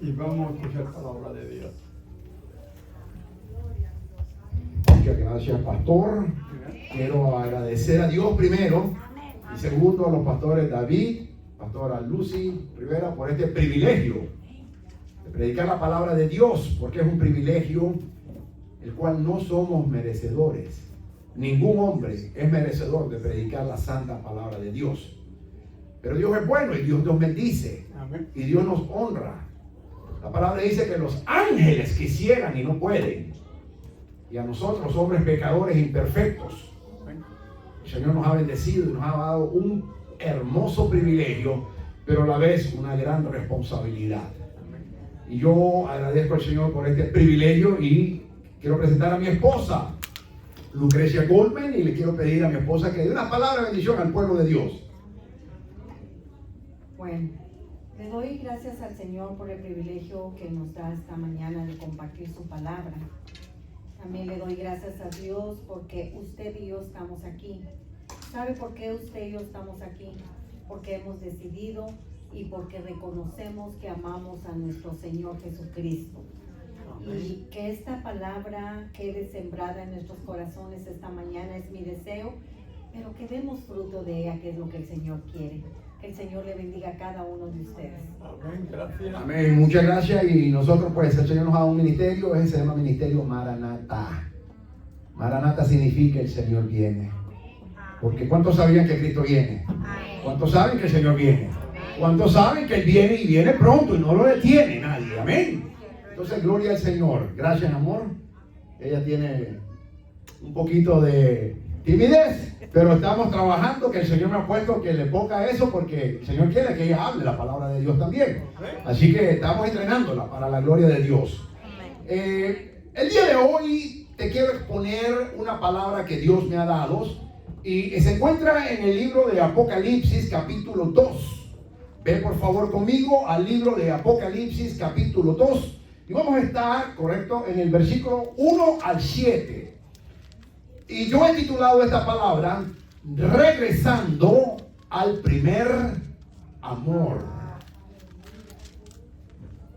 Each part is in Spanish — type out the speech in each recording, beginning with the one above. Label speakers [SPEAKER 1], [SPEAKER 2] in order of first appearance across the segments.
[SPEAKER 1] y vamos a escuchar palabra de Dios.
[SPEAKER 2] Muchas gracias, pastor. Quiero agradecer a Dios primero y segundo a los pastores David, pastora Lucy Rivera, por este privilegio de predicar la palabra de Dios, porque es un privilegio el cual no somos merecedores. Ningún hombre es merecedor de predicar la santa palabra de Dios. Pero Dios es bueno y Dios nos bendice.
[SPEAKER 1] Amén.
[SPEAKER 2] Y Dios nos honra. La palabra dice que los ángeles quisieran y no pueden. Y a nosotros, hombres pecadores imperfectos, el Señor nos ha bendecido y nos ha dado un hermoso privilegio, pero a la vez una gran responsabilidad. Y yo agradezco al Señor por este privilegio y quiero presentar a mi esposa, Lucrecia Goldman, y le quiero pedir a mi esposa que dé una palabra de bendición al pueblo de Dios.
[SPEAKER 3] Bueno, le doy gracias al Señor por el privilegio que nos da esta mañana de compartir su palabra. También le doy gracias a Dios porque usted y yo estamos aquí. ¿Sabe por qué usted y yo estamos aquí? Porque hemos decidido y porque reconocemos que amamos a nuestro Señor Jesucristo. Y que esta palabra quede sembrada en nuestros corazones esta mañana es mi deseo, pero que demos fruto de ella, que es lo que el Señor quiere. Que el Señor le bendiga a cada uno de ustedes.
[SPEAKER 1] Amén, gracias.
[SPEAKER 2] Amén, muchas gracias. Y nosotros, pues, el Señor nos ha dado un ministerio, ese se llama Ministerio Maranata. Maranata significa el Señor viene. Porque ¿cuántos sabían que Cristo viene? ¿Cuántos saben que el Señor viene? ¿Cuántos saben que Él viene y viene pronto y no lo detiene nadie? Amén. Entonces, gloria al Señor. Gracias, amor. Ella tiene un poquito de timidez, pero estamos trabajando, que el Señor me ha puesto que le ponga eso, porque el Señor quiere que ella hable la palabra de Dios también. Así que estamos entrenándola para la gloria de Dios. El día de hoy te quiero exponer una palabra que Dios me ha dado y se encuentra en el libro de Apocalipsis capítulo 2. Ve por favor conmigo al libro de Apocalipsis capítulo 2 y vamos a estar, correcto, en el versículo 1 al 7. Y yo he titulado esta palabra Regresando al primer amor.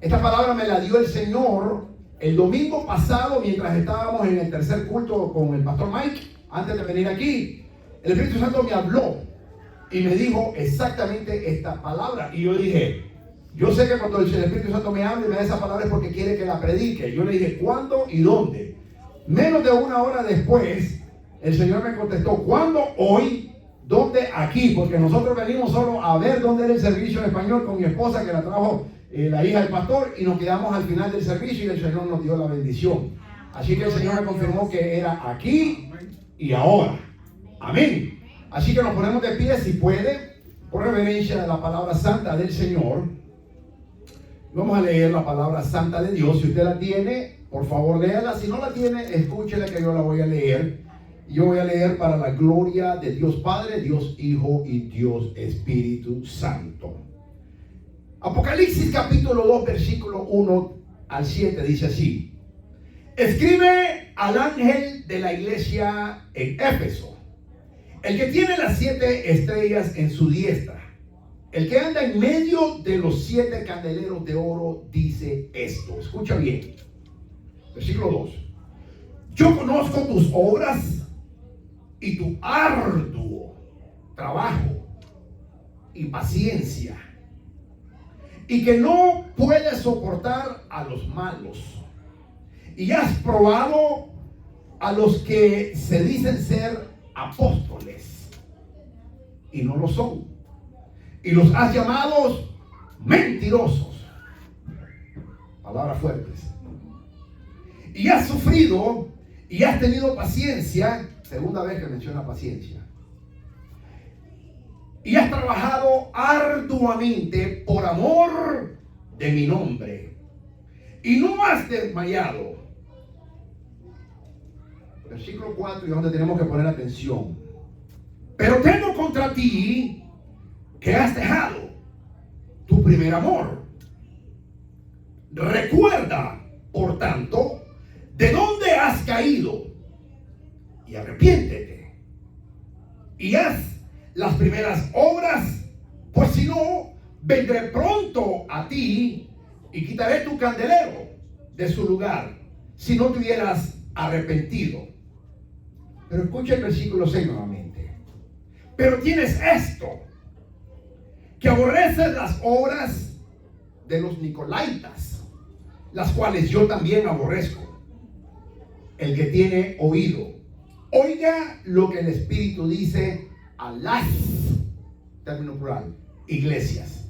[SPEAKER 2] Esta palabra me la dio el Señor el domingo pasado mientras estábamos en el tercer culto con el pastor Mike. Antes de venir aquí, el Espíritu Santo me habló y me dijo exactamente esta palabra. Y yo dije, yo sé que cuando el Espíritu Santo me habla y me da esa palabra es porque quiere que la predique. Yo le dije, ¿cuándo y dónde? Menos de una hora después, el Señor me contestó, ¿cuándo? Hoy. ¿Dónde? Aquí. Porque nosotros venimos solo a ver dónde era el servicio en español con mi esposa, que la trajo la hija del pastor, y nos quedamos al final del servicio y el Señor nos dio la bendición. Así que el Señor me confirmó que era aquí y ahora. Amén. Así que nos ponemos de pie, si puede, por reverencia de la palabra santa del Señor. Vamos a leer la palabra santa de Dios. Si usted la tiene, por favor léala. Si no la tiene, escúchela que yo la voy a leer. Yo voy a leer para la gloria de Dios Padre, Dios Hijo y Dios Espíritu Santo. Apocalipsis capítulo 2, versículo 1 al 7 dice así: escribe al ángel de la iglesia en Éfeso, el que tiene las 7 estrellas en su diestra, el que anda en medio de los 7 candeleros de oro, dice esto. Escucha bien. Versículo 2. Yo conozco tus obras y tu arduo trabajo y paciencia, y que no puedes soportar a los malos, y has probado a los que se dicen ser apóstoles y no lo son, y los has llamado mentirosos. Palabras fuertes. Y has sufrido y has tenido paciencia. Segunda vez que menciona paciencia. Y has trabajado arduamente por amor de mi nombre, y no has desmayado. Versículo 4, y donde tenemos que poner atención. Pero tengo contra ti que has dejado tu primer amor. Recuerda, por tanto, de dónde has caído, y arrepiéntete, y haz las primeras obras, pues si no, vendré pronto a ti y quitaré tu candelero de su lugar si no te hubieras arrepentido. Pero escucha el versículo 6 nuevamente. Pero tienes esto, que aborreces las obras de los nicolaitas, las cuales yo también aborrezco. El que tiene oído, oiga lo que el Espíritu dice a las, término plural, iglesias.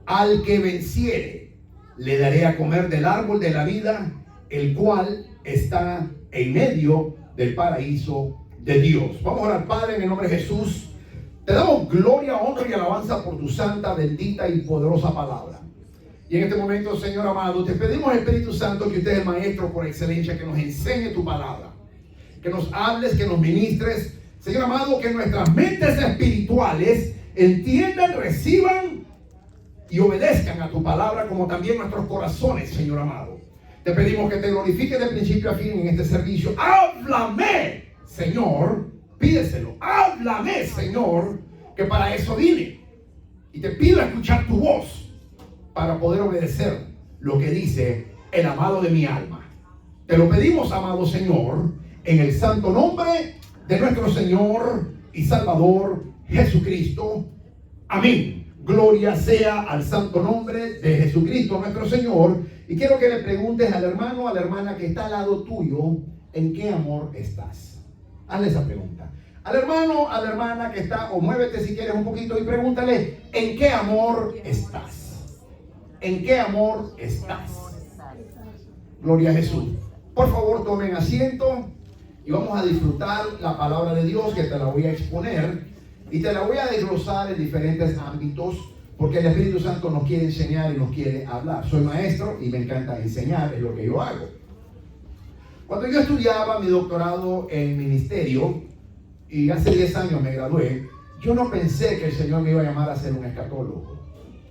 [SPEAKER 2] Al que venciere, le daré a comer del árbol de la vida, el cual está en medio del paraíso de Dios. Vamos a orar. Padre, en el nombre de Jesús, te damos gloria, honra y alabanza por tu santa, bendita y poderosa palabra. Y en este momento, Señor amado, te pedimos, Espíritu Santo, que usted es el maestro por excelencia, que nos enseñe tu palabra, que nos hables, que nos ministres. Señor amado, que nuestras mentes espirituales entiendan, reciban y obedezcan a tu palabra, como también nuestros corazones, Señor amado. Te pedimos que te glorifiques de principio a fin en este servicio. Háblame, Señor, pídeselo. Háblame, Señor, que para eso vine. Y te pido escuchar tu voz para poder obedecer lo que dice el amado de mi alma. Te lo pedimos, amado Señor, en el santo nombre de nuestro Señor y Salvador Jesucristo. Amén. Gloria sea al santo nombre de Jesucristo nuestro Señor. Y quiero que le preguntes al hermano, a la hermana que está al lado tuyo, ¿en qué amor estás? Hazle esa pregunta. Al hermano, a la hermana que está, o muévete si quieres un poquito y pregúntale, ¿en qué amor estás? ¿En qué amor estás? Gloria a Jesús. Por favor, tomen asiento y vamos a disfrutar la palabra de Dios, que te la voy a exponer y te la voy a desglosar en diferentes ámbitos, porque el Espíritu Santo nos quiere enseñar y nos quiere hablar. Soy maestro y me encanta enseñar, es lo que yo hago. Cuando yo estudiaba mi doctorado en ministerio, y hace 10 años me gradué, yo no pensé que el Señor me iba a llamar a ser un escatólogo.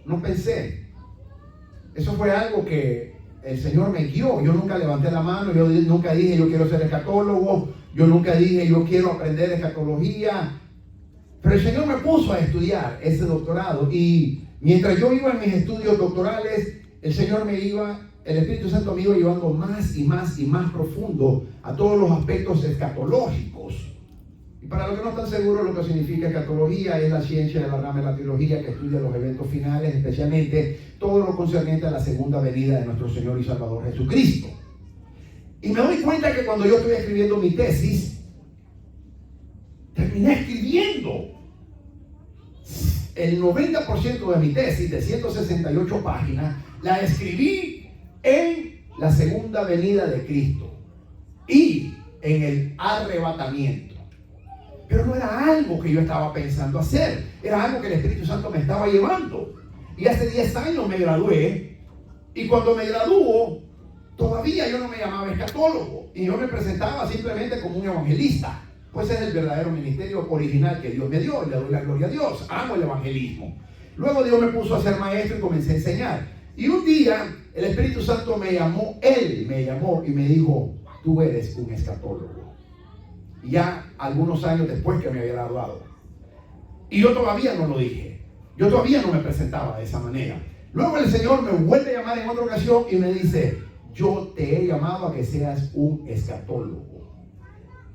[SPEAKER 2] No pensé. Eso fue algo que el Señor me guió. Yo nunca levanté la mano, yo nunca dije yo quiero ser escatólogo, yo nunca dije yo quiero aprender escatología. Pero el Señor me puso a estudiar ese doctorado, y mientras yo iba en mis estudios doctorales, el Espíritu Santo me iba llevando más y más y más profundo a todos los aspectos escatológicos. Y para los que no están seguros, lo que significa escatología es la ciencia de la rama de la teología que estudia los eventos finales, especialmente todo lo concerniente a la segunda venida de nuestro Señor y Salvador Jesucristo. Y me doy cuenta que cuando yo estoy escribiendo mi tesis, terminé escribiendo el 90% de mi tesis de 168 páginas, la escribí en la segunda venida de Cristo y en el arrebatamiento. Pero no era algo que yo estaba pensando hacer, era algo que el Espíritu Santo me estaba llevando. Y hace 10 años me gradué, y cuando me graduó, todavía yo no me llamaba escatólogo, y yo me presentaba simplemente como un evangelista. Pues es el verdadero ministerio original que Dios me dio, y le doy la gloria a Dios. Amo el evangelismo. Luego Dios me puso a ser maestro y comencé a enseñar. Y un día el Espíritu Santo me llamó, Él me llamó y me dijo, tú eres un escatólogo. Ya algunos años después que me había graduado. Y yo todavía no lo dije. Yo todavía no me presentaba de esa manera. Luego el Señor me vuelve a llamar en otra ocasión y me dice, yo te he llamado a que seas un escatólogo.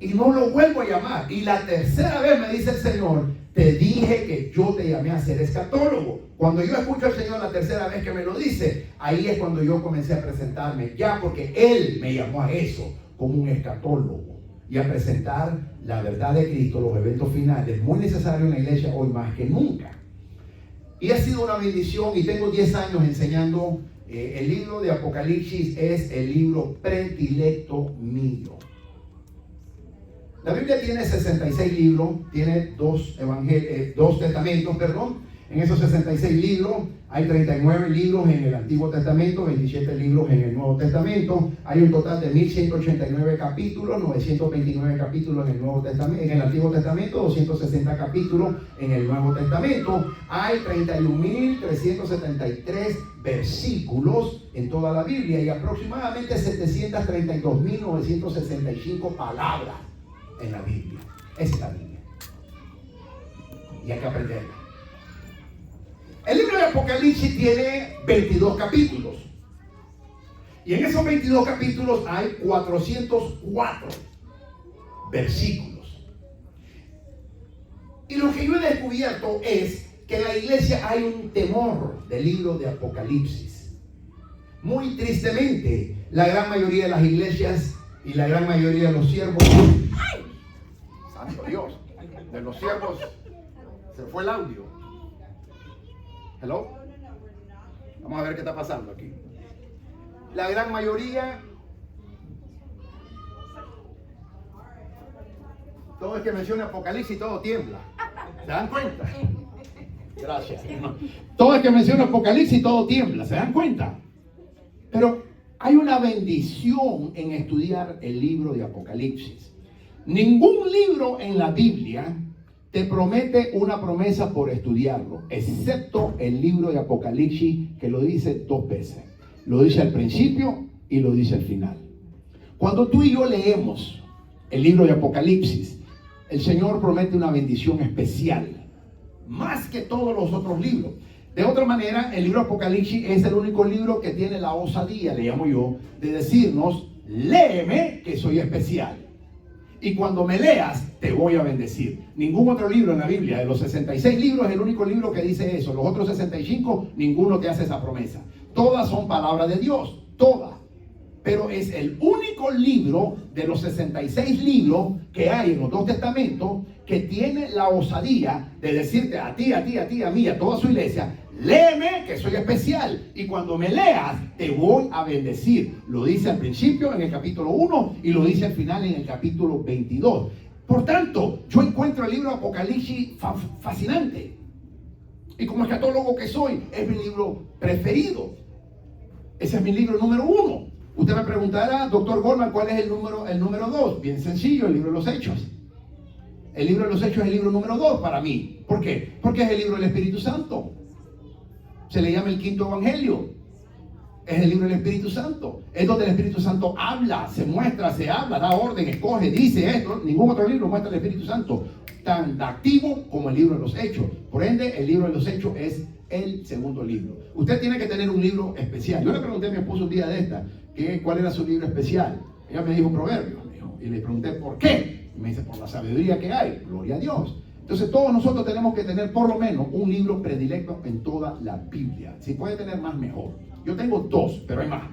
[SPEAKER 2] Y no lo vuelvo a llamar. Y la tercera vez me dice el Señor, te dije que yo te llamé a ser escatólogo. Cuando yo escucho al Señor la tercera vez que me lo dice, ahí es cuando yo comencé a presentarme ya, porque Él me llamó a eso, como un escatólogo, y a presentar la verdad de Cristo, los eventos finales, muy necesario en la iglesia hoy más que nunca. Y ha sido una bendición, y tengo 10 años enseñando. El libro de Apocalipsis es el libro predilecto mío. La Biblia tiene 66 libros, tiene dos testamentos, En esos 66 libros hay 39 libros en el Antiguo Testamento, 27 libros en el Nuevo Testamento. Hay un total de 1189 capítulos, 929 capítulos en el Nuevo Testamento, en el Antiguo Testamento, 260 capítulos en el Nuevo Testamento. Hay 31.373 versículos en toda la Biblia y aproximadamente 732.965 palabras en la Biblia. Esa es la Biblia. Y hay que aprenderla. El libro de Apocalipsis tiene 22 capítulos. Y en esos 22 capítulos hay 404 versículos. Y lo que yo he descubierto es que en la iglesia hay un temor del libro de Apocalipsis. Muy tristemente, la gran mayoría de las iglesias y la gran mayoría de los siervos, ¡ay! Santo Dios, de los siervos se fue el audio. Hello. Vamos a ver qué está pasando aquí. La gran mayoría, todo el que menciona Apocalipsis, todo tiembla. ¿Se dan cuenta? Gracias. Todo el que menciona Apocalipsis, todo tiembla. ¿Se dan cuenta? Pero hay una bendición en estudiar el libro de Apocalipsis. Ningún libro en la Biblia te promete una promesa por estudiarlo, excepto el libro de Apocalipsis, que lo dice 2 veces. Lo dice al principio y lo dice al final. Cuando tú y yo leemos el libro de Apocalipsis, el Señor promete una bendición especial, más que todos los otros libros. De otra manera, el libro de Apocalipsis es el único libro que tiene la osadía, le llamo yo, de decirnos: léeme que soy especial. Y cuando me leas, te voy a bendecir. Ningún otro libro en la Biblia, de los 66 libros, es el único libro que dice eso. Los otros 65, ninguno te hace esa promesa. Todas son palabras de Dios, todas. Pero es el único libro de los 66 libros que hay en los 2 testamentos que tiene la osadía de decirte a ti, a mí, a toda su iglesia: léeme que soy especial, y cuando me leas te voy a bendecir. Lo dice al principio en el capítulo 1 y lo dice al final en el capítulo 22. Por tanto, yo encuentro el libro de Apocalipsis fascinante. Y como escatólogo que soy, es mi libro preferido. Ese es mi libro número 1. Usted me preguntará, doctor Goldman, ¿cuál es el número 2? Bien sencillo, el libro de los Hechos. El libro de los Hechos es el libro número 2 para mí. ¿Por qué? Porque es el libro del Espíritu Santo. Se le llama el quinto evangelio. Es el libro del Espíritu Santo. Es donde el Espíritu Santo habla, se muestra, se habla, da orden, escoge, dice esto. Ningún otro libro muestra el Espíritu Santo tan activo como el libro de los Hechos. Por ende, el libro de los Hechos es el segundo libro. Usted tiene que tener un libro especial. Yo le pregunté a mi esposo un día de esta cuál era su libro especial. Ella me dijo Proverbios, y le pregunté por qué. Y me dice: por la sabiduría que hay. Gloria a Dios. Entonces todos nosotros tenemos que tener por lo menos un libro predilecto en toda la Biblia. Si puede tener más, mejor. Yo tengo 2, pero hay más.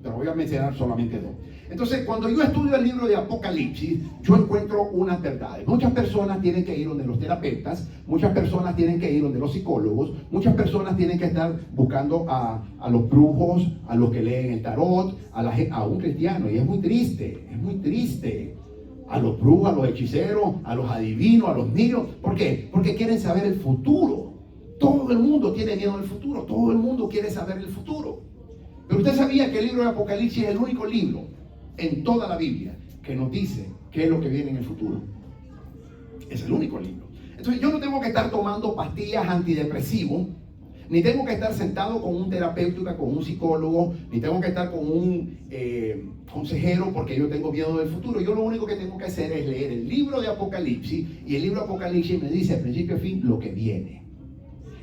[SPEAKER 2] Pero voy a mencionar solamente 2. Entonces, cuando yo estudio el libro de Apocalipsis, yo encuentro unas verdades. Muchas personas tienen que ir donde los terapeutas, muchas personas tienen que ir donde los psicólogos, muchas personas tienen que estar buscando a los brujos, a los que leen el tarot, a un cristiano. Y es muy triste, a los brujos, a los hechiceros, a los adivinos, a los niños. ¿Por qué? Porque quieren saber el futuro. Todo el mundo tiene miedo del futuro, todo el mundo quiere saber el futuro. Pero usted sabía que el libro de Apocalipsis es el único libro en toda la Biblia que nos dice qué es lo que viene en el futuro. Es el único libro. Entonces yo no tengo que estar tomando pastillas antidepresivos, ni tengo que estar sentado con un terapeuta, con un psicólogo, ni tengo que estar con un consejero porque yo tengo miedo del futuro. Yo lo único que tengo que hacer es leer el libro de Apocalipsis, y el libro de Apocalipsis me dice al principio a fin lo que viene.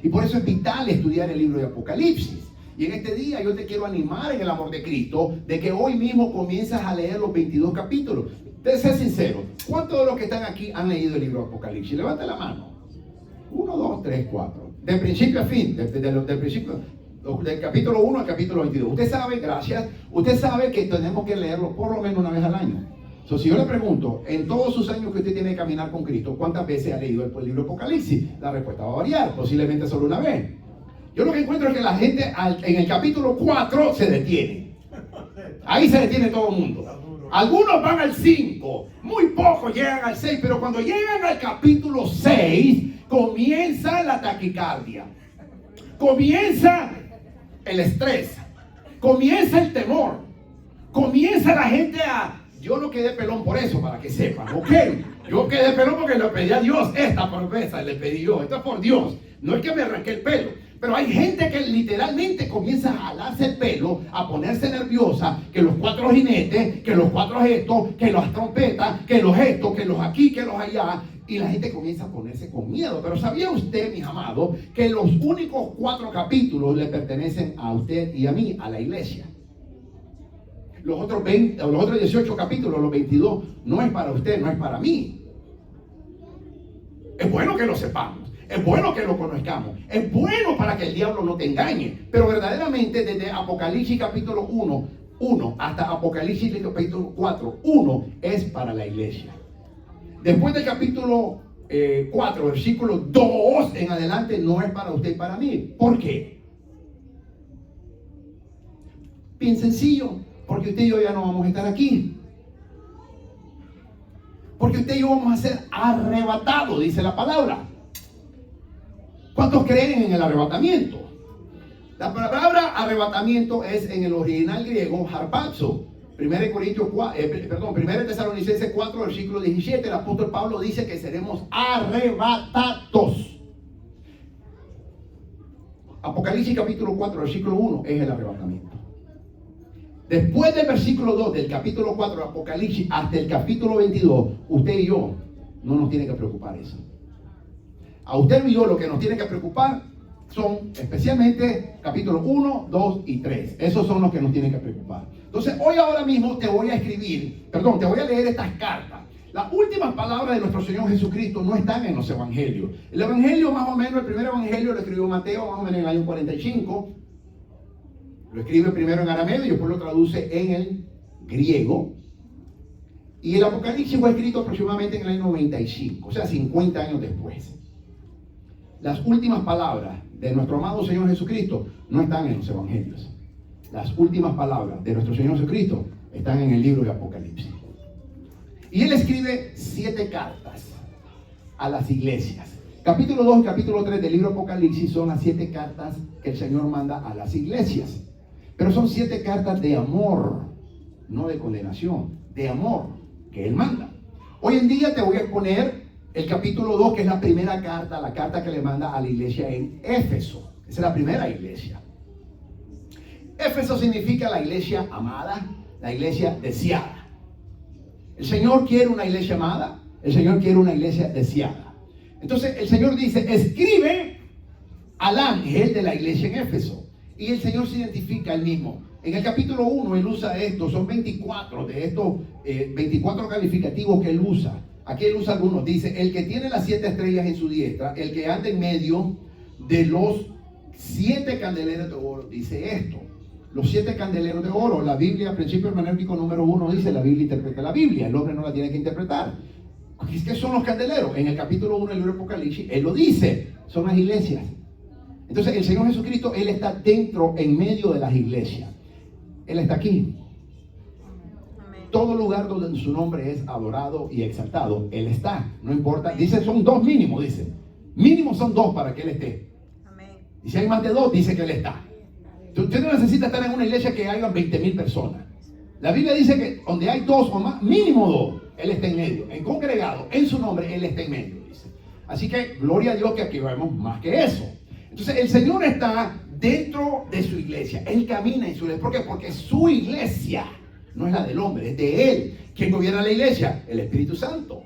[SPEAKER 2] Y por eso es vital estudiar el libro de Apocalipsis. Y en este día yo te quiero animar en el amor de Cristo, de que hoy mismo comienzas a leer los 22 capítulos. De ser sincero, ¿cuántos de los que están aquí han leído el libro de Apocalipsis? Levanta la mano. 1, 2, 3, 4. De principio a fin, del capítulo 1 al capítulo 22. Usted sabe, gracias, usted sabe que tenemos que leerlo por lo menos una vez al año. Si yo le pregunto, en todos sus años que usted tiene que caminar con Cristo, ¿cuántas veces ha leído el libro de Apocalipsis? La respuesta va a variar, posiblemente solo una vez. Yo lo que encuentro es que la gente en el capítulo 4 se detiene. Ahí se detiene todo el mundo. Algunos van al 5, muy pocos llegan al 6, pero cuando llegan al capítulo 6, comienza la taquicardia, comienza el estrés, comienza el temor, comienza la gente a... Yo no quedé pelón por eso, para que sepan, ¿ok? Yo quedé pelón porque le pedí a Dios esta promesa, le pedí yo, esto es por Dios, no es que me arranqué el pelo. Pero hay gente que literalmente comienza a jalarse el pelo, a ponerse nerviosa, que los 4 jinetes, que los 4 gestos, que las trompetas, que los gestos, que los aquí, que los allá. y la gente comienza a ponerse con miedo. Pero ¿sabía usted, mis amados, que los únicos 4 capítulos le pertenecen a usted y a mí, a la iglesia? Los otros 18 capítulos, los 22, no es para usted, no es para mí. Es bueno que lo sepamos, es bueno que lo conozcamos, es bueno para que el diablo no te engañe. Pero verdaderamente desde Apocalipsis capítulo 1 hasta Apocalipsis capítulo 4, 1 es para la iglesia. Después del capítulo 4, versículo 2 en adelante, no es para usted y para mí. ¿Por qué? Bien sencillo, porque usted y yo ya no vamos a estar aquí. Porque usted y yo vamos a ser arrebatados, dice la palabra. ¿Cuántos creen en el arrebatamiento? La palabra arrebatamiento es en el original griego harpazo. 1 Tesalonicenses 4, versículo 17, el apóstol Pablo dice que seremos arrebatados. Apocalipsis capítulo 4, versículo 1 es el arrebatamiento. Después del versículo 2 del capítulo 4 de Apocalipsis hasta el capítulo 22, usted y yo no nos tiene que preocupar eso. A usted y yo lo que nos tiene que preocupar son especialmente capítulos 1, 2 y 3. Esos son los que nos tienen que preocupar. Entonces hoy ahora mismo te voy a leer estas cartas. Las últimas palabras de nuestro Señor Jesucristo no están en los evangelios. El evangelio más o menos, el primer evangelio lo escribió Mateo más o menos en el año 45. Lo escribe primero en arameo y después lo traduce en el griego. Y el Apocalipsis fue escrito aproximadamente en el año 95, o sea, 50 años después. Las últimas palabras de nuestro amado Señor Jesucristo no están en los evangelios. Las últimas palabras de nuestro Señor Jesucristo están en el libro de Apocalipsis. Y él escribe 7 cartas a las iglesias. Capítulo 2 y capítulo 3 del libro de Apocalipsis son las 7 cartas que el Señor manda a las iglesias. Pero son 7 cartas de amor, no de condenación, de amor que él manda. Hoy en día te voy a exponer el capítulo 2, que es la primera carta, la carta que le manda a la iglesia en Éfeso. Esa es la primera iglesia. Éfeso significa la iglesia amada, la iglesia deseada. El Señor quiere una iglesia amada, el Señor quiere una iglesia deseada. Entonces el Señor dice, escribe al ángel de la iglesia en Éfeso. Y el Señor se identifica él mismo. En el capítulo 1 él usa esto, son 24 de estos 24 calificativos que él usa. Aquí él usa algunos, dice, el que tiene las 7 estrellas en su diestra, el que anda en medio de los 7 candeleros de oro, dice esto. Los 7 candeleros de oro, la Biblia, principio hermenéutico número 1 dice, la Biblia interpreta la Biblia, el hombre no la tiene que interpretar. ¿Qué son los candeleros? En el capítulo 1 del libro de Apocalipsis, él lo dice, son las iglesias. Entonces el Señor Jesucristo, él está dentro, en medio de las iglesias. Él está aquí. Todo lugar donde su nombre es adorado y exaltado, él está. No importa. Dice, son 2 mínimo, dice. Mínimo son 2 para que él esté. Y si hay más de 2, dice que él está. Usted no necesita estar en una iglesia que haya 20,000 personas. La Biblia dice que donde hay 2 o más, mínimo 2, él está en medio. En congregado, en su nombre, él está en medio, dice. Así que, gloria a Dios que aquí vemos más que eso. Entonces, el Señor está dentro de su iglesia. Él camina en su iglesia. ¿Por qué? Porque su iglesia no es la del hombre, es de él. ¿Quién gobierna la iglesia? El Espíritu Santo.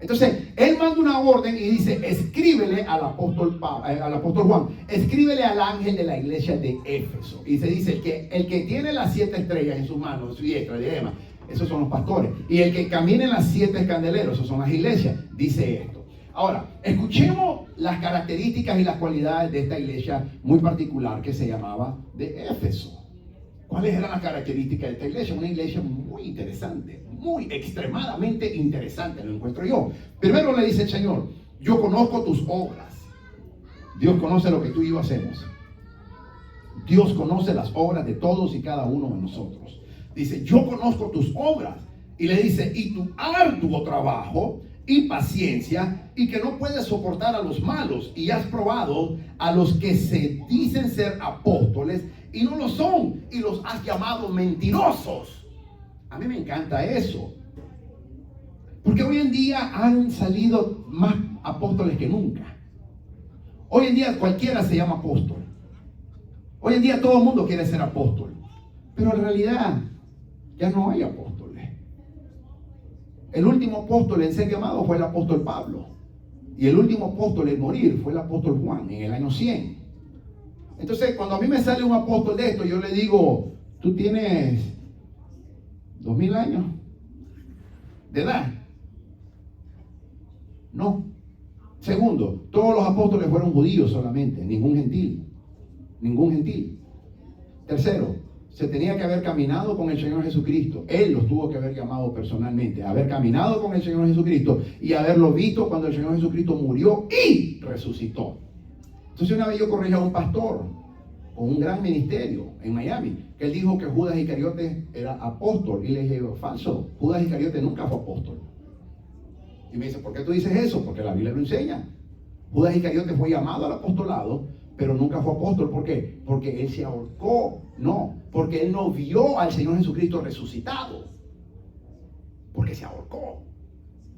[SPEAKER 2] Entonces, él manda una orden y dice, escríbele al apóstol Juan, escríbele al ángel de la iglesia de Éfeso. Y se dice, el que tiene las 7 estrellas en sus manos, en su diestra, diadema, esos son los pastores. Y el que camina en las 7 candeleros, esos son las iglesias, dice esto. Ahora, escuchemos las características y las cualidades de esta iglesia muy particular que se llamaba de Éfeso. ¿Cuáles eran las características de esta iglesia? Una iglesia muy interesante, muy extremadamente interesante, lo encuentro yo. Primero le dice el Señor, yo conozco tus obras. Dios conoce lo que tú y yo hacemos. Dios conoce las obras de todos y cada uno de nosotros. Dice, yo conozco tus obras. Y le dice, y tu arduo trabajo y paciencia, y que no puedes soportar a los malos, y has probado a los que se dicen ser apóstoles y no lo son, y los has llamado mentirosos. A mí me encanta eso, porque hoy en día han salido más apóstoles que nunca. Hoy en día cualquiera se llama apóstol. Hoy en día todo el mundo quiere ser apóstol, pero en realidad ya no hay apóstoles. El último apóstol en ser llamado fue el apóstol Pablo. Y el último apóstol en morir fue el apóstol Juan en el año 100. Entonces, cuando a mí me sale un apóstol de esto, yo le digo, tú tienes 2000 años de edad. No. Segundo, todos los apóstoles fueron judíos solamente, ningún gentil. Ningún gentil. Tercero, se tenía que haber caminado con el Señor Jesucristo. Él los tuvo que haber llamado personalmente, haber caminado con el Señor Jesucristo y haberlo visto cuando el Señor Jesucristo murió y resucitó. Entonces una vez yo corregí a un pastor con un gran ministerio en Miami, que él dijo que Judas Iscariote era apóstol, y le dije, falso, Judas Iscariote nunca fue apóstol. Y me dice, ¿por qué tú dices eso? Porque la Biblia lo enseña. Judas Iscariote fue llamado al apostolado, pero nunca fue apóstol. ¿Por qué? Porque él se ahorcó. No, porque él no vio al Señor Jesucristo resucitado, porque se ahorcó.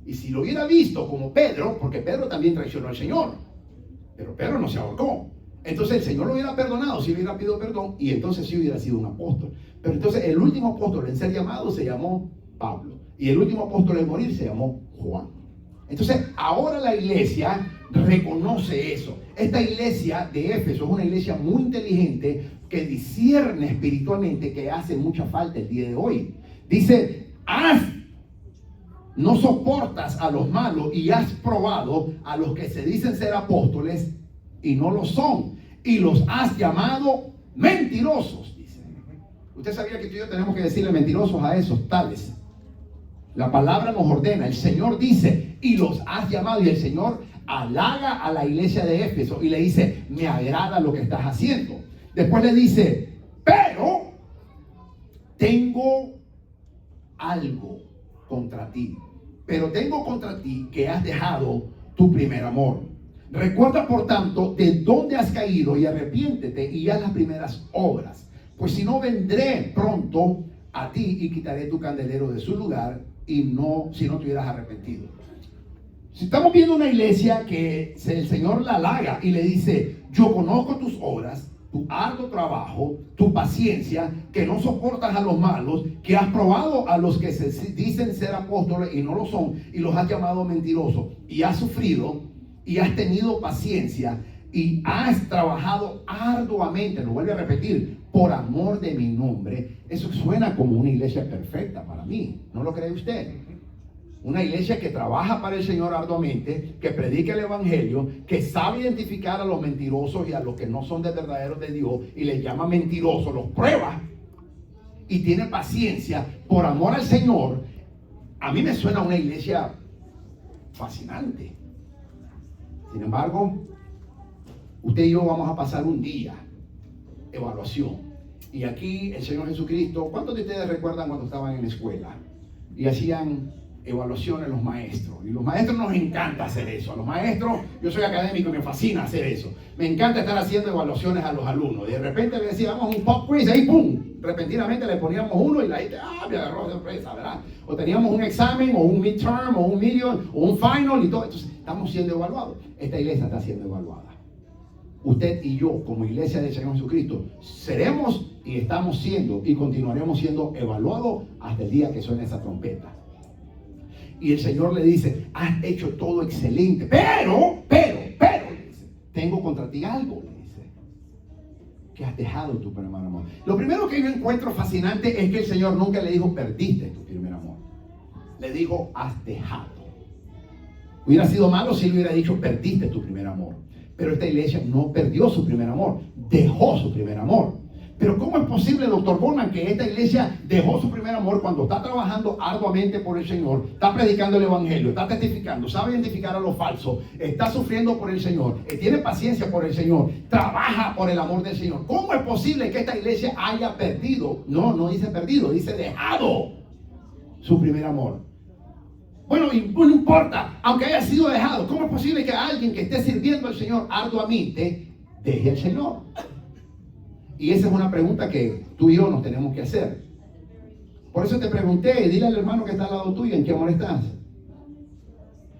[SPEAKER 2] Y si lo hubiera visto como Pedro, porque Pedro también traicionó al Señor, pero Pedro no se ahorcó, entonces el Señor lo hubiera perdonado, si hubiera pedido perdón, y entonces sí hubiera sido un apóstol. Pero entonces el último apóstol en ser llamado se llamó Pablo, y el último apóstol en morir se llamó Juan. Entonces ahora la iglesia reconoce eso. Esta iglesia de Éfeso es una iglesia muy inteligente que discierne espiritualmente, que hace mucha falta el día de hoy. Dice, no soportas a los malos y has probado a los que se dicen ser apóstoles y no lo son, y los has llamado mentirosos, dice. Usted sabía que tú y yo tenemos que decirle mentirosos a esos tales. La palabra nos ordena, el Señor dice, y los has llamado, y el Señor halaga a la iglesia de Éfeso y le dice, me agrada lo que estás haciendo. Después le dice, pero tengo algo contra ti. Pero tengo contra ti que has dejado tu primer amor. Recuerda, por tanto, de dónde has caído y arrepiéntete y haz las primeras obras. Pues si no, vendré pronto a ti y quitaré tu candelero de su lugar, y no, si no te hubieras arrepentido. Si estamos viendo una iglesia que el Señor la halaga y le dice, yo conozco tus obras, tu arduo trabajo, tu paciencia, que no soportas a los malos, que has probado a los que se dicen ser apóstoles y no lo son, y los has llamado mentirosos, y has sufrido, y has tenido paciencia, y has trabajado arduamente, lo vuelvo a repetir, por amor de mi nombre. Eso suena como una iglesia perfecta para mí, ¿no lo cree usted? Una iglesia que trabaja para el Señor arduamente, que predica el evangelio, que sabe identificar a los mentirosos y a los que no son de verdaderos de Dios y les llama mentirosos, los prueba y tiene paciencia por amor al Señor. A mí me suena una iglesia fascinante. Sin embargo, usted y yo vamos a pasar un día evaluación, y aquí el Señor Jesucristo, ¿cuántos de ustedes recuerdan cuando estaban en la escuela y hacían evaluaciones los maestros? Y los maestros nos encanta hacer eso. A los maestros, yo soy académico y me fascina hacer eso. Me encanta estar haciendo evaluaciones a los alumnos. De repente le decíamos un pop quiz, ahí pum, repentinamente le poníamos uno y la gente, me agarró de sorpresa, ¿verdad? O teníamos un examen, o un midterm, o un medium, o un final y todo. Entonces estamos siendo evaluados. Esta iglesia está siendo evaluada. Usted y yo, como iglesia del Señor Jesucristo, seremos y estamos siendo y continuaremos siendo evaluados hasta el día que suene esa trompeta. Y el Señor le dice, has hecho todo excelente, pero, le dice, tengo contra ti algo, le dice, que has dejado tu primer amor. Lo primero que yo encuentro fascinante es que el Señor nunca le dijo, perdiste tu primer amor. Le dijo, has dejado. Hubiera sido malo si le hubiera dicho, perdiste tu primer amor. Pero esta iglesia no perdió su primer amor, dejó su primer amor. Pero ¿cómo es posible, doctor Borman, que esta iglesia dejó su primer amor cuando está trabajando arduamente por el Señor, está predicando el evangelio, está testificando, sabe identificar a los falsos, está sufriendo por el Señor, tiene paciencia por el Señor, trabaja por el amor del Señor? ¿Cómo es posible que esta iglesia haya perdido? No dice perdido, dice dejado su primer amor. Bueno, y no importa, aunque haya sido dejado, ¿cómo es posible que alguien que esté sirviendo al Señor arduamente deje al Señor? Y esa es una pregunta que tú y yo nos tenemos que hacer. Por eso te pregunté, dile al hermano que está al lado tuyo, ¿en qué amor estás?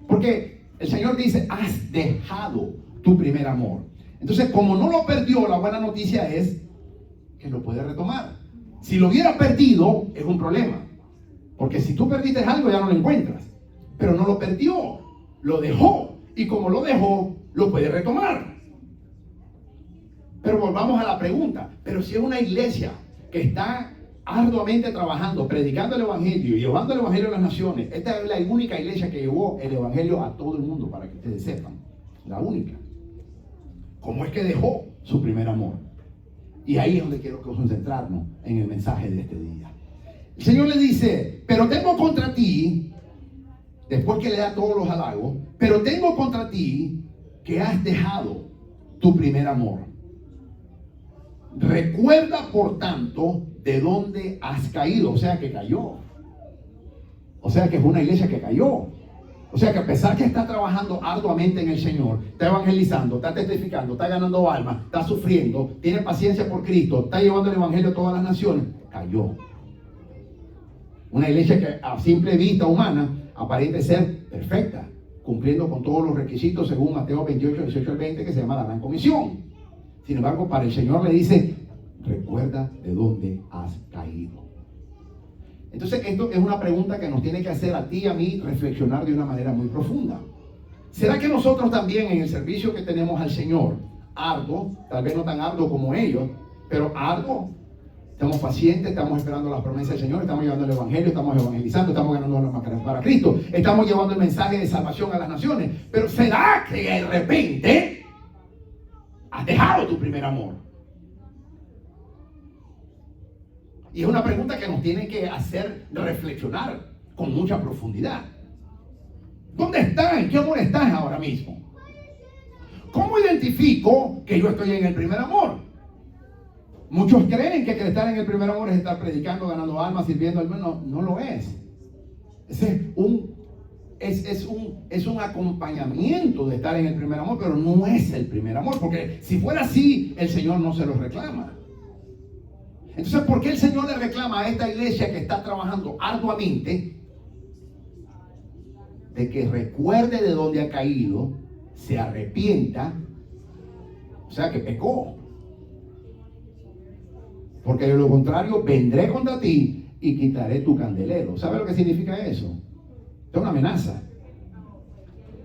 [SPEAKER 2] Porque el Señor dice, has dejado tu primer amor. Entonces, como no lo perdió, la buena noticia es que lo puede retomar. Si lo hubiera perdido, es un problema. Porque si tú perdiste algo, ya no lo encuentras. pero no lo perdió, lo dejó. Y como lo dejó, lo puede retomar. Pero volvamos a la pregunta. Pero si es una iglesia que está arduamente trabajando, predicando el evangelio y llevando el evangelio a las naciones, esta es la única iglesia que llevó el evangelio a todo el mundo, para que ustedes sepan. La única. ¿Cómo es que dejó su primer amor? Y ahí es donde quiero concentrarnos en el mensaje de este día. El Señor le dice, pero tengo contra ti, después que le da todos los halagos, pero tengo contra ti que has dejado tu primer amor. Recuerda, por tanto, de dónde has caído. O sea que cayó. O sea que es una iglesia que cayó. O sea que a pesar que está trabajando arduamente en el Señor, está evangelizando, está testificando, está ganando almas, está sufriendo, tiene paciencia por Cristo, está llevando el evangelio a todas las naciones, cayó. Una iglesia que a simple vista humana aparente ser perfecta, cumpliendo con todos los requisitos según Mateo 28, 18 al 20, que se llama la gran comisión. Sin embargo, para el Señor le dice, recuerda de dónde has caído. Entonces, esto es una pregunta que nos tiene que hacer a ti y a mí reflexionar de una manera muy profunda. ¿Será que nosotros también en el servicio que tenemos al Señor, arduo, tal vez no tan arduo como ellos, pero arduo, estamos pacientes, estamos esperando las promesas del Señor, estamos llevando el evangelio, estamos evangelizando, estamos ganando almas para Cristo, estamos llevando el mensaje de salvación a las naciones? Pero ¿será que de repente has dejado tu primer amor? Y es una pregunta que nos tiene que hacer reflexionar con mucha profundidad. ¿Dónde estás? ¿En qué amor estás ahora mismo? ¿Cómo identifico que yo estoy en el primer amor? Muchos creen que estar en el primer amor es estar predicando, ganando almas, sirviendo al menos. No lo es. Es un acompañamiento de estar en el primer amor, pero no es el primer amor. Porque si fuera así, el Señor no se lo reclama. Entonces, ¿por qué el Señor le reclama a esta iglesia que está trabajando arduamente de que recuerde de dónde ha caído, se arrepienta? O sea, que pecó. Porque de lo contrario, vendré contra ti y quitaré tu candelero. ¿Sabe lo que significa eso? Es una amenaza.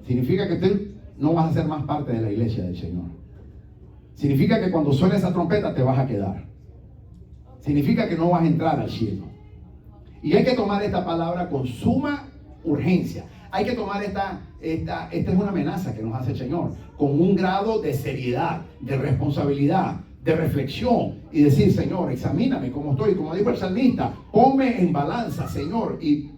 [SPEAKER 2] Significa que tú no vas a ser más parte de la iglesia del Señor. Significa que cuando suene esa trompeta te vas a quedar. Significa que no vas a entrar al cielo. Y hay que tomar esta palabra con suma urgencia. Hay que tomar esta es una amenaza que nos hace el Señor, con un grado de seriedad, de responsabilidad, de reflexión, y decir, Señor, examíname cómo estoy, como dijo el salmista, ponme en balanza, Señor, y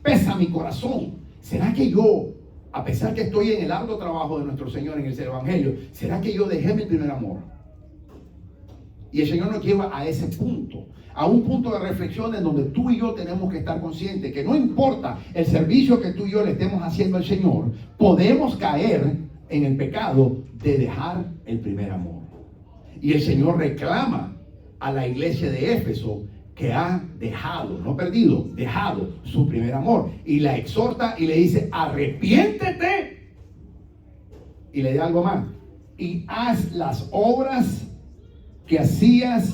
[SPEAKER 2] pesa mi corazón. ¿Será que yo, a pesar que estoy en el arduo trabajo de nuestro Señor en el evangelio, será que yo dejé mi primer amor? Y el Señor nos lleva a ese punto, a un punto de reflexión en donde tú y yo tenemos que estar conscientes que no importa el servicio que tú y yo le estemos haciendo al Señor, podemos caer en el pecado de dejar el primer amor. Y el Señor reclama a la iglesia de Éfeso que ha dejado, no perdido, dejado su primer amor. Y la exhorta y le dice, arrepiéntete. Y le da algo más. Y haz las obras que hacías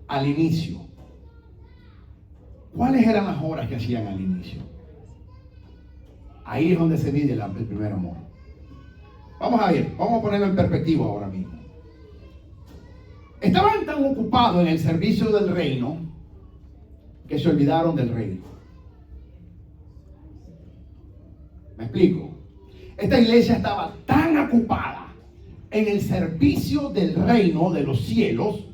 [SPEAKER 2] al inicio. ¿Cuáles eran las obras que hacían al inicio? Ahí es donde se mide el primer amor. Vamos a ver, vamos a ponerlo en perspectiva ahora mismo. Estaban tan ocupados en el servicio del reino que se olvidaron del rey. ¿Me explico? Esta iglesia estaba tan ocupada en el servicio del reino de los cielos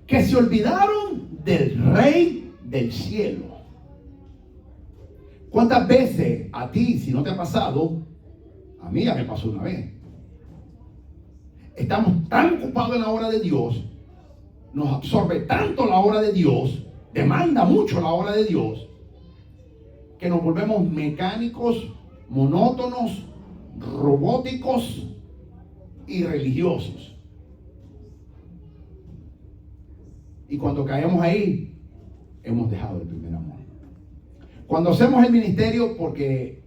[SPEAKER 2] que se olvidaron del rey del cielo. ¿Cuántas veces a ti, si no te ha pasado, a mí ya me pasó una vez? Estamos tan ocupados en la obra de Dios, nos absorbe tanto la obra de Dios, demanda mucho la obra de Dios, que nos volvemos mecánicos, monótonos, robóticos y religiosos. Y cuando caemos ahí, hemos dejado el primer amor. Cuando hacemos el ministerio, porque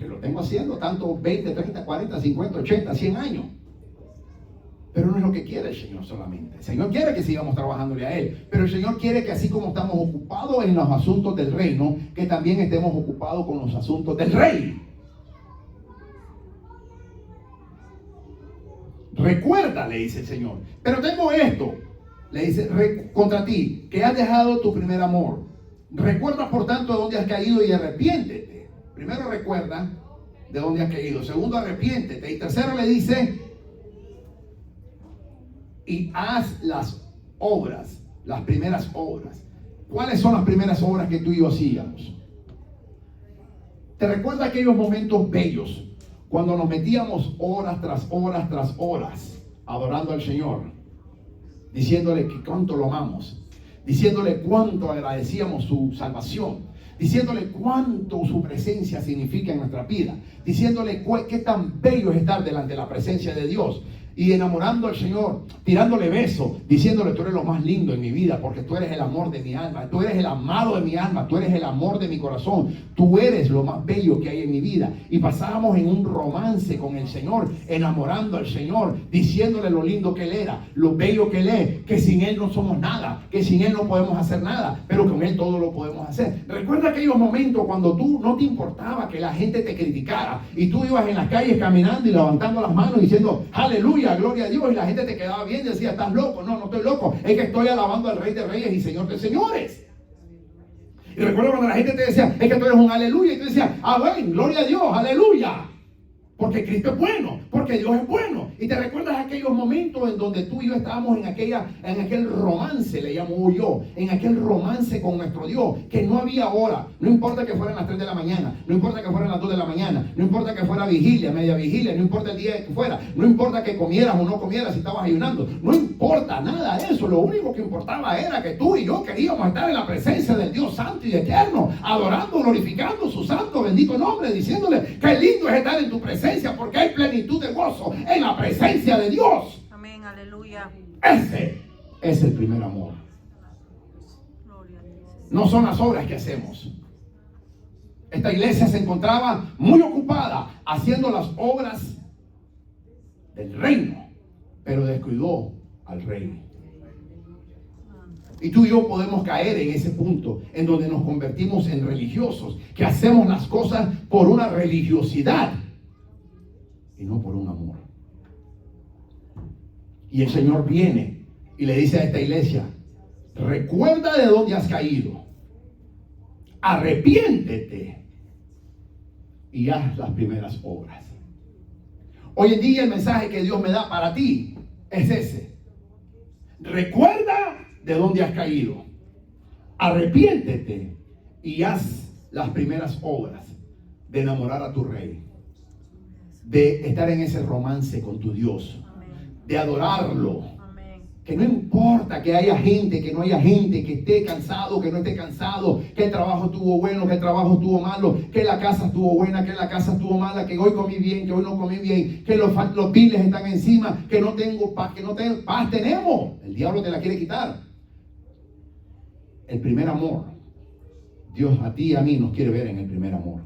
[SPEAKER 2] lo tengo haciendo tanto 20, 30, 40, 50, 80, 100 años. Pero no es lo que quiere el Señor solamente. El Señor quiere que sigamos trabajándole a Él. Pero el Señor quiere que así como estamos ocupados en los asuntos del reino, que también estemos ocupados con los asuntos del rey. Recuerda, le dice el Señor. Pero tengo esto, le dice, contra ti, que has dejado tu primer amor. Recuerda por tanto de dónde has caído y arrepiéntete. Primero recuerda de dónde has caído. Segundo, arrepiéntete. Y tercero le dice, y haz las obras, las primeras obras. ¿Cuáles son las primeras obras que tú y yo hacíamos? ¿Te recuerdas aquellos momentos bellos cuando nos metíamos horas tras horas tras horas adorando al Señor, diciéndole que cuánto lo amamos, diciéndole cuánto agradecíamos su salvación, diciéndole cuánto su presencia significa en nuestra vida, diciéndole qué tan bello es estar delante de la presencia de Dios? Y enamorando al Señor, tirándole besos, diciéndole, tú eres lo más lindo en mi vida, porque tú eres el amor de mi alma, tú eres el amado de mi alma, tú eres el amor de mi corazón, tú eres lo más bello que hay en mi vida. Y pasábamos en un romance con el Señor, enamorando al Señor, diciéndole lo lindo que Él era, lo bello que Él es, que sin Él no somos nada, que sin Él no podemos hacer nada, pero con Él todo lo podemos hacer. Recuerda aquellos momentos cuando tú no te importaba que la gente te criticara, y tú ibas en las calles caminando y levantando las manos diciendo, aleluya, gloria a Dios, y la gente te quedaba bien y decía, estás loco. No, no estoy loco, es que estoy alabando al Rey de Reyes y Señor de Señores. Y recuerdo cuando la gente te decía, es que tú eres un aleluya, y tú decías, amén, gloria a Dios, aleluya, porque Cristo es bueno, porque Dios es bueno. Y te recuerdas aquellos momentos en donde tú y yo estábamos en aquel romance, le llamo yo, en aquel romance con nuestro Dios, que no había hora, no importa que fueran las 3 de la mañana, no importa que fueran las 2 de la mañana, no importa que fuera vigilia, media vigilia, no importa el día que fuera, no importa que comieras o no comieras, si estabas ayunando, no importa nada de eso. Lo único que importaba era que tú y yo queríamos estar en la presencia del Dios santo y eterno, adorando, glorificando su santo, bendito nombre, diciéndole qué lindo es estar en tu presencia, porque hay plenitud de gozo en la presencia de Dios.
[SPEAKER 4] Amén, aleluya.
[SPEAKER 2] Ese es el primer amor. No son las obras que hacemos. Esta iglesia se encontraba muy ocupada haciendo las obras del reino, pero descuidó al rey. Y tú y yo podemos caer en ese punto en donde nos convertimos en religiosos, que hacemos las cosas por una religiosidad y no por un amor. Y el Señor viene y le dice a esta iglesia, recuerda de dónde has caído, arrepiéntete y haz las primeras obras. Hoy en día el mensaje que Dios me da para ti es ese: recuerda de dónde has caído, arrepiéntete y haz las primeras obras de enamorar a tu rey, de estar en ese romance con tu Dios, de adorarlo. Que no importa que haya gente, que no haya gente, que esté cansado, que no esté cansado, que el trabajo estuvo bueno, que el trabajo estuvo malo, que la casa estuvo buena, que la casa estuvo mala, que hoy comí bien, que hoy no comí bien, que los biles están encima, que no tengo paz, que no tengo paz. Tenemos. El diablo te la quiere quitar. El primer amor, Dios a ti y a mí nos quiere ver en el primer amor.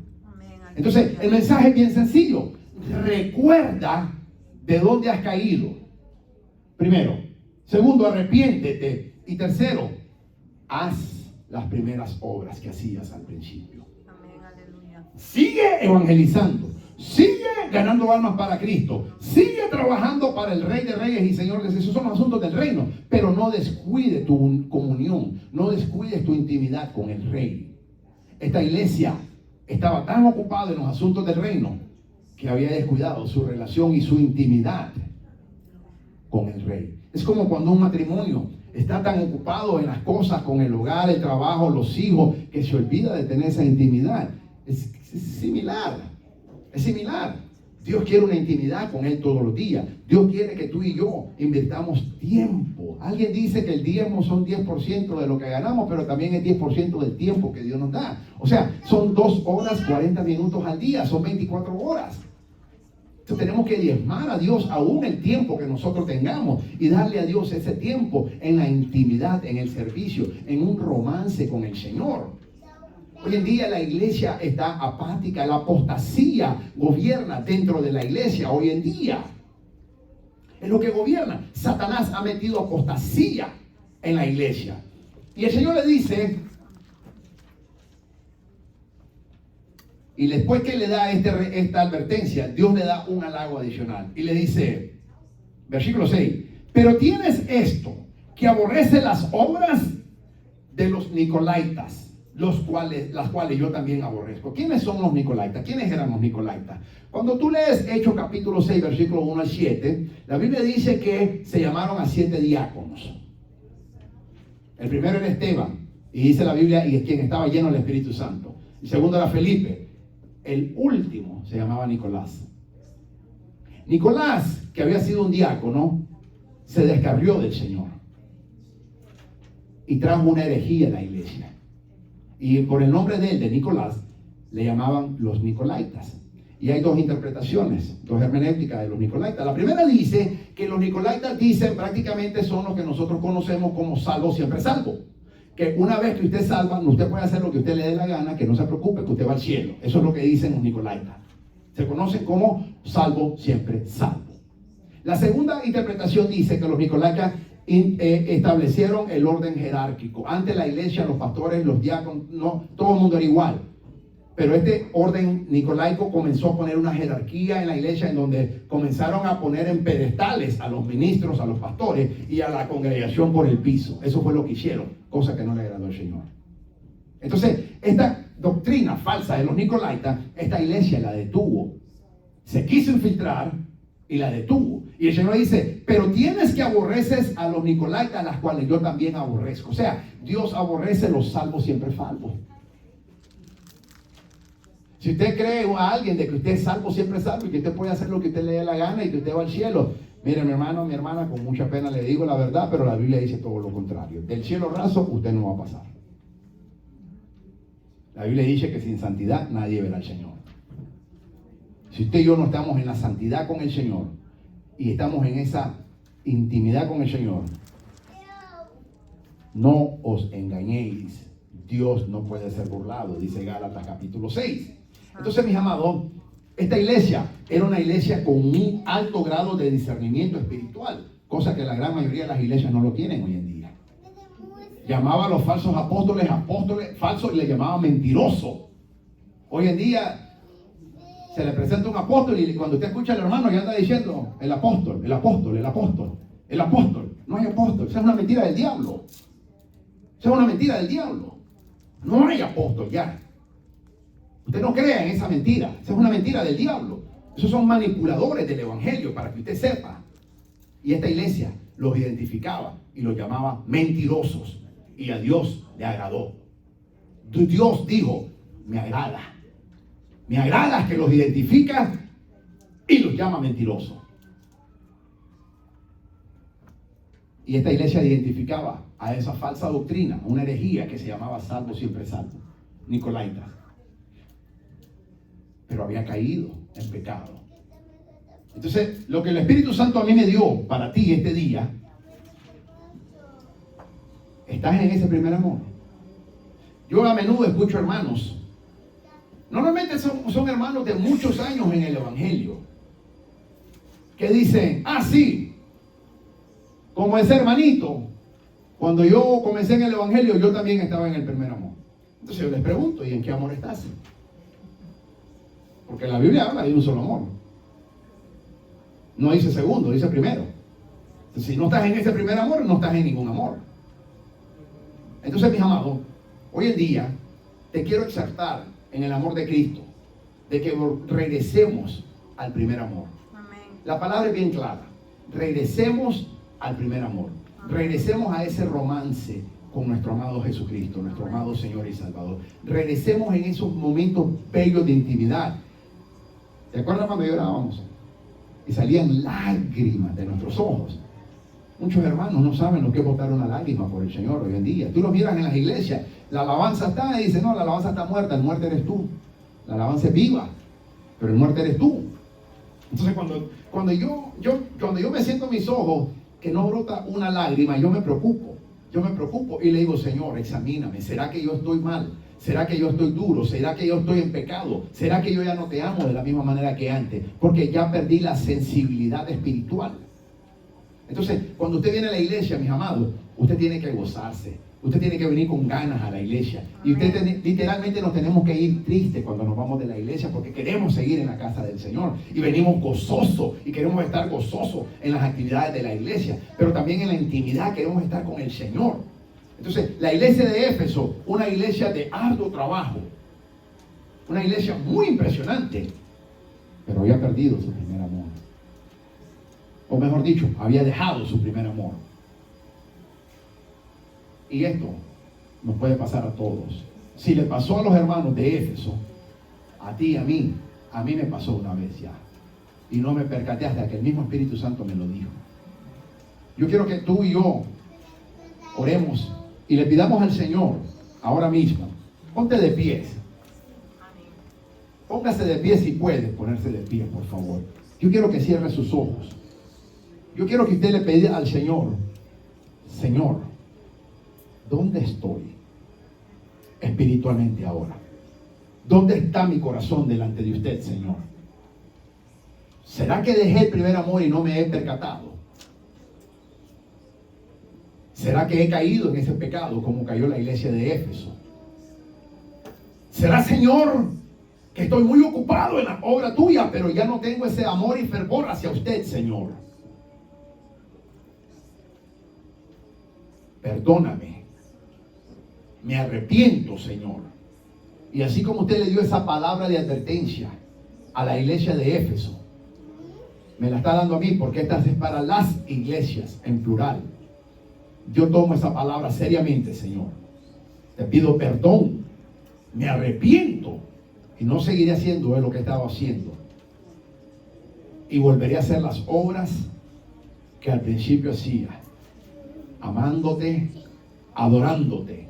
[SPEAKER 2] Entonces el mensaje es bien sencillo: recuerda de dónde has caído, primero. Segundo, arrepiéntete. Y tercero, haz las primeras obras que hacías al principio.
[SPEAKER 4] Amén, aleluya.
[SPEAKER 2] Sigue evangelizando, sigue ganando almas para Cristo, sigue trabajando para el Rey de Reyes y Señor de Reyes. Esos son los asuntos del reino. Pero no descuide tu comunión, no descuides tu intimidad con el Rey. Esta iglesia estaba tan ocupada en los asuntos del reino que había descuidado su relación y su intimidad con el Rey. Es como cuando un matrimonio está tan ocupado en las cosas, con el hogar, el trabajo, los hijos, que se olvida de tener esa intimidad. Es similar, es similar. Dios quiere una intimidad con Él todos los días. Dios quiere que tú y yo invirtamos tiempo. Alguien dice que el diezmo son 10% de lo que ganamos, pero también es 10% del tiempo que Dios nos da. O sea, son 2 horas 40 minutos al día, son 24 horas. Entonces tenemos que diezmar a Dios aún el tiempo que nosotros tengamos y darle a Dios ese tiempo en la intimidad, en el servicio, en un romance con el Señor. Hoy en día la iglesia está apática, la apostasía gobierna dentro de la iglesia hoy en día. es lo que gobierna. Satanás ha metido apostasía en la iglesia. Y el Señor le dice, y después que le da esta advertencia, Dios le da un halago adicional. Y le dice, versículo 6, pero tienes esto, que aborrece las obras de los nicolaitas, las cuales yo también aborrezco. ¿Quiénes son los nicolaitas? ¿Quiénes eran los nicolaitas? Cuando tú lees Hechos capítulo 6, versículo 1 al 7, la Biblia dice que se llamaron a 7 diáconos. El primero era Esteban, y dice la Biblia, y es quien estaba lleno del Espíritu Santo. El segundo era Felipe. El último se llamaba Nicolás. Nicolás, que había sido un diácono, se descarrió del Señor y trajo una herejía a la iglesia. Y por el nombre de él, de Nicolás, le llamaban los nicolaitas. Y hay dos interpretaciones, dos hermenéuticas de los nicolaitas. La primera dice que los nicolaitas dicen prácticamente son los que nosotros conocemos como salvo siempre salvo. Que una vez que usted salva, usted puede hacer lo que usted le dé la gana, que no se preocupe, que usted va al cielo. Eso es lo que dicen los nicolaitas. Se conocen como salvo siempre salvo. La segunda interpretación dice que los nicolaitas establecieron el orden jerárquico. Antes la iglesia, los pastores, los diáconos, no, todo el mundo era igual. Pero este orden nicolaico comenzó a poner una jerarquía en la iglesia, en donde comenzaron a poner en pedestales a los ministros, a los pastores y a la congregación por el piso. Eso fue lo que hicieron, cosa que no le agradó al Señor. Entonces, esta doctrina falsa de los nicolaitas, esta iglesia la detuvo. Se quiso infiltrar y la detuvo. Y el Señor dice, pero tienes que aborreces a los nicolaitas, las cuales yo también aborrezco. O sea, Dios aborrece los salvos siempre salvos. Si usted cree a alguien de que usted es salvo siempre salvo y que usted puede hacer lo que usted le dé la gana y que usted va al cielo, mire, mi hermano, mi hermana, con mucha pena le digo la verdad, pero la Biblia dice todo lo contrario. Del cielo raso usted no va a pasar. La Biblia dice que sin santidad nadie verá al Señor. Si usted y yo no estamos en la santidad con el Señor y estamos en esa intimidad con el Señor, no os engañéis. Dios no puede ser burlado, dice Gálatas capítulo 6. Entonces, mis amados, esta iglesia era una iglesia con un alto grado de discernimiento espiritual, cosa que la gran mayoría de las iglesias no lo tienen hoy en día. Llamaba a los falsos apóstoles falsos y le llamaba mentiroso. Hoy en día se le presenta un apóstol y cuando usted escucha al hermano ya anda diciendo el apóstol, el apóstol, el apóstol, el apóstol. No hay apóstol, esa es una mentira del diablo. Esa es una mentira del diablo. No hay apóstol ya. Usted no crea en esa mentira. Esa es una mentira del diablo. Esos son manipuladores del evangelio, para que usted sepa. Y esta iglesia los identificaba y los llamaba mentirosos. Y a Dios le agradó. Dios dijo, me agrada. Me agrada que los identifica y los llama mentirosos. Y esta iglesia identificaba a esa falsa doctrina, una herejía que se llamaba salvo siempre salvo, nicolaitas. Pero había caído en pecado. Entonces, lo que el Espíritu Santo a mí me dio para ti este día, ¿estás en ese primer amor? Yo a menudo escucho hermanos, normalmente son hermanos de muchos años en el evangelio, que dicen, sí, como ese hermanito, cuando yo comencé en el evangelio, yo también estaba en el primer amor. Entonces yo les pregunto, ¿y en qué amor estás? Porque la Biblia habla de un solo amor. No dice segundo, dice primero. Entonces, si no estás en ese primer amor, no estás en ningún amor. Entonces, mis amados, hoy en día te quiero exhortar en el amor de Cristo, de que regresemos al primer amor.
[SPEAKER 4] Amén.
[SPEAKER 2] La palabra es bien clara. Regresemos al primer amor. Regresemos a ese romance con nuestro amado Jesucristo, nuestro amado Señor y Salvador. Regresemos en esos momentos bellos de intimidad. ¿Te acuerdas cuando llorábamos? Y salían lágrimas de nuestros ojos. Muchos hermanos no saben lo que es botar una lágrima por el Señor hoy en día. Tú los miras en las iglesias, la alabanza está y dicen, no, la alabanza está muerta, el muerto eres tú. La alabanza es viva, pero el muerto eres tú. Entonces cuando yo me siento en mis ojos que no brota una lágrima, yo me preocupo y le digo, Señor, examíname, ¿será que yo estoy mal? ¿Será que yo estoy duro? ¿Será que yo estoy en pecado? ¿Será que yo ya no te amo de la misma manera que antes? Porque ya perdí la sensibilidad espiritual. Entonces, cuando usted viene a la iglesia, mis amados, usted tiene que gozarse. Usted tiene que venir con ganas a la iglesia. Y usted literalmente nos tenemos que ir tristes cuando nos vamos de la iglesia porque queremos seguir en la casa del Señor. Y venimos gozosos y queremos estar gozosos en las actividades de la iglesia. Pero también en la intimidad queremos estar con el Señor. Entonces, la iglesia de Éfeso, una iglesia de arduo trabajo. Una iglesia muy impresionante. Pero había perdido su primer amor. O mejor dicho, había dejado su primer amor. Y esto nos puede pasar a todos. Si le pasó a los hermanos de Éfeso, a ti y a mí me pasó una vez ya. Y no me percaté hasta que el mismo Espíritu Santo me lo dijo. Yo quiero que tú y yo oremos y le pidamos al Señor ahora mismo. Ponte de pie. Póngase de pie si puede ponerse de pie, por favor. Yo quiero que cierre sus ojos. Yo quiero que usted le pida al Señor, Señor, ¿dónde estoy espiritualmente ahora? ¿Dónde está mi corazón delante de usted, Señor? ¿Será que dejé el primer amor y no me he percatado? ¿Será que he caído en ese pecado como cayó la iglesia de Éfeso? ¿Será, Señor, que estoy muy ocupado en la obra tuya, pero ya no tengo ese amor y fervor hacia usted, Señor? Perdóname. Me arrepiento, Señor. Y así como usted le dio esa palabra de advertencia a la iglesia de Éfeso, me la está dando a mí porque esta es para las iglesias en plural. Yo tomo esa palabra seriamente, Señor. Te pido perdón. Me arrepiento. Y no seguiré haciendo lo que estaba haciendo. Y volveré a hacer las obras que al principio hacía. Amándote, adorándote,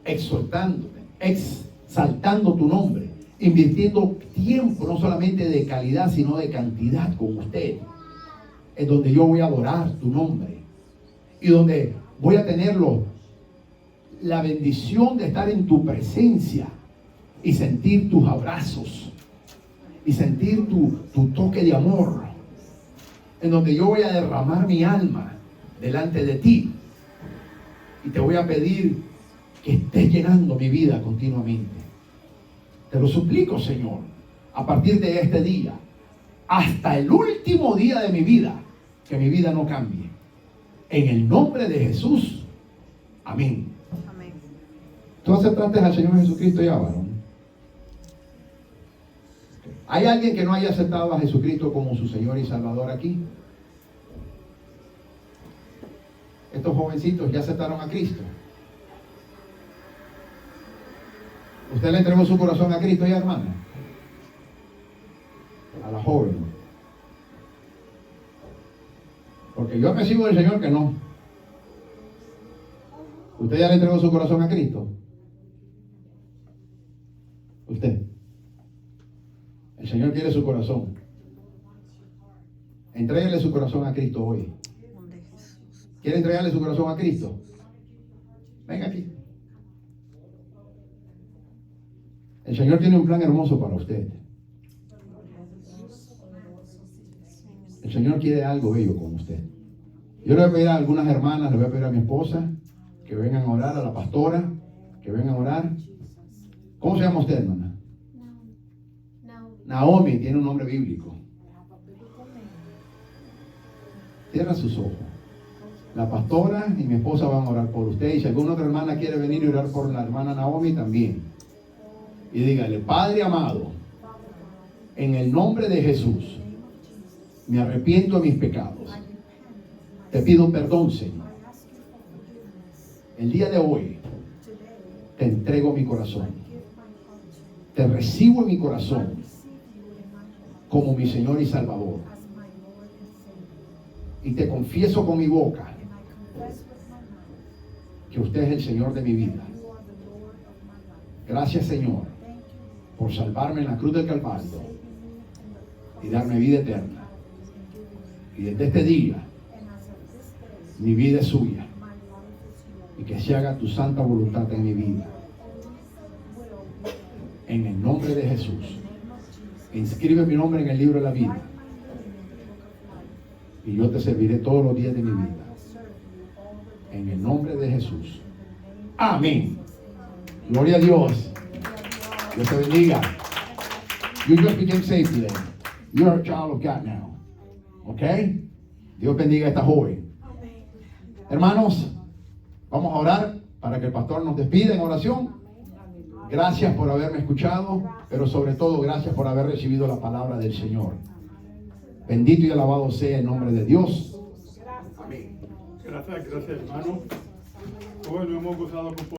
[SPEAKER 2] exhortándote, exaltando tu nombre, invirtiendo tiempo no solamente de calidad sino de cantidad con usted, en donde yo voy a adorar tu nombre y donde voy a tenerlo la bendición de estar en tu presencia y sentir tus abrazos y sentir tu toque de amor, en donde yo voy a derramar mi alma delante de ti y te voy a pedir que estés llenando mi vida continuamente. Te lo suplico, Señor, a partir de este día hasta el último día de mi vida, que mi vida no cambie. En el nombre de Jesús, amén.
[SPEAKER 4] Amén.
[SPEAKER 2] ¿Tú aceptaste al Señor Jesucristo ya, varón? ¿Hay alguien que no haya aceptado a Jesucristo como su Señor y Salvador aquí? Estos jovencitos ya aceptaron a Cristo. ¿Usted le entregó su corazón a Cristo ya, hermana? A la joven. Porque yo recibo del Señor que no. ¿Usted ya le entregó su corazón a Cristo? Usted. El Señor quiere su corazón. Entréguele su corazón a Cristo hoy. ¿Quiere entregarle su corazón a Cristo? Venga aquí. El Señor tiene un plan hermoso para usted. El Señor quiere algo bello con usted. Yo le voy a pedir a algunas hermanas, le voy a pedir a mi esposa que vengan a orar, a la pastora que vengan a orar. ¿Cómo se llama usted, hermana? Naomi, tiene un nombre bíblico. Cierra sus ojos. La pastora y mi esposa van a orar por usted. Y si alguna otra hermana quiere venir y orar por la hermana Naomi, también. Y dígale: Padre amado, en el nombre de Jesús, me arrepiento de mis pecados. Te pido perdón, Señor. El día de hoy te entrego mi corazón. Te recibo en mi corazón como mi Señor y Salvador. Y te confieso con mi boca que usted es el Señor de mi vida. Gracias, Señor, por salvarme en la cruz del Calvario y darme vida eterna. Y desde este día mi vida es suya, y que se haga tu santa voluntad en mi vida. En el nombre de Jesús, inscribe mi nombre en el libro de la vida y yo te serviré todos los días de mi vida. En el nombre de Jesús. Amén. Gloria a Dios. Dios te bendiga. You just became saved today. You're a child of God now. ¿Ok? Dios bendiga a esta joven. Hermanos, vamos a orar para que el pastor nos despida en oración. Gracias por haberme escuchado, pero sobre todo gracias por haber recibido la palabra del Señor. Bendito y alabado sea el nombre de Dios. Amén.
[SPEAKER 1] Gracias, hermano. Hoy nos hemos gozado con